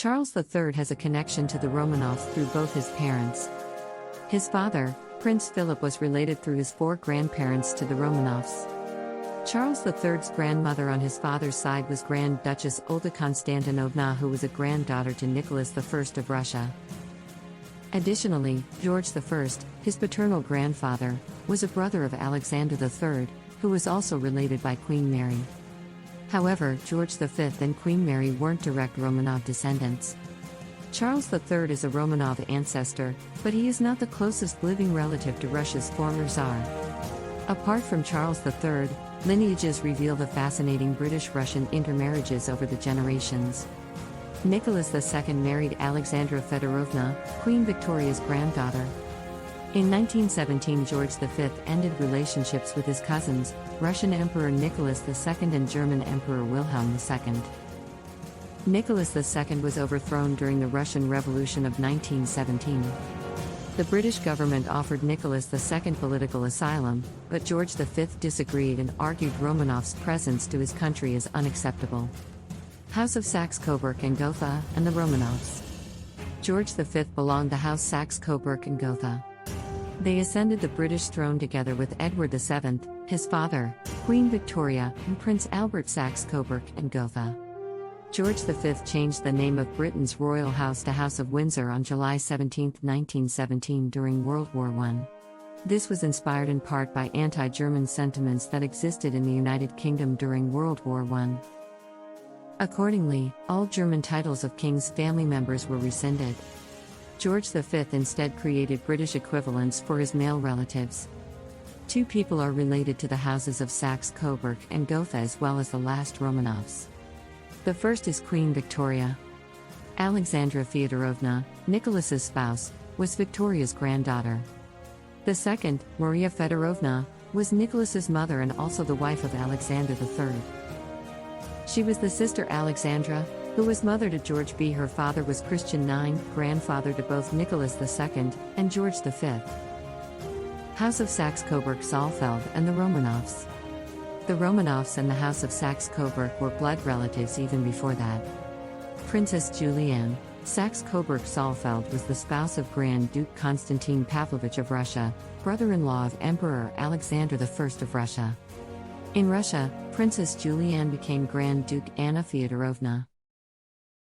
Charles III has a connection to the Romanovs through both his parents. His father, Prince Philip, was related through his 4 grandparents to the Romanovs. Charles III's grandmother on his father's side was Grand Duchess Olga Konstantinovna, who was a granddaughter to Nicholas I of Russia. Additionally, George I, his paternal grandfather, was a brother of Alexander III, who was also related by Queen Mary. However, George V and Queen Mary weren't direct Romanov descendants. Charles III is a Romanov ancestor, but he is not the closest living relative to Russia's former Tsar. Apart from Charles III, lineages reveal the fascinating British-Russian intermarriages over the generations. Nicholas II married Alexandra Fedorovna, Queen Victoria's granddaughter. In 1917, George V ended relationships with his cousins, Russian Emperor Nicholas II and German Emperor Wilhelm II. Nicholas II was overthrown during the Russian Revolution of 1917. The British government offered Nicholas II political asylum, but George V disagreed and argued Romanov's presence to his country is unacceptable. House of Saxe-Coburg and Gotha, and the Romanovs. George V belonged to House Saxe-Coburg and Gotha. They ascended the British throne together with Edward VII, his father, Queen Victoria, and Prince Albert Saxe-Coburg and Gotha. George V changed the name of Britain's royal house to House of Windsor on July 17, 1917 during World War I. This was inspired in part by anti-German sentiments that existed in the United Kingdom during World War I. Accordingly, all German titles of king's family members were rescinded. George V instead created British equivalents for his male relatives. 2 people are related to the houses of Saxe-Coburg and Gotha as well as the last Romanovs. The first is Queen Victoria. Alexandra Feodorovna, Nicholas's spouse, was Victoria's granddaughter. The second, Maria Fedorovna, was Nicholas's mother and also the wife of Alexander III. She was the sister Alexandra, who was mother to George B. Her father was Christian IX, grandfather to both Nicholas II and George V. House of Saxe-Coburg-Saalfeld and the Romanovs. The Romanovs and the House of Saxe-Coburg were blood relatives even before that. Princess Juliane, Saxe-Coburg-Saalfeld was the spouse of Grand Duke Konstantin Pavlovich of Russia, brother-in-law of Emperor Alexander I of Russia. In Russia, Princess Juliane became Grand Duke Anna Feodorovna.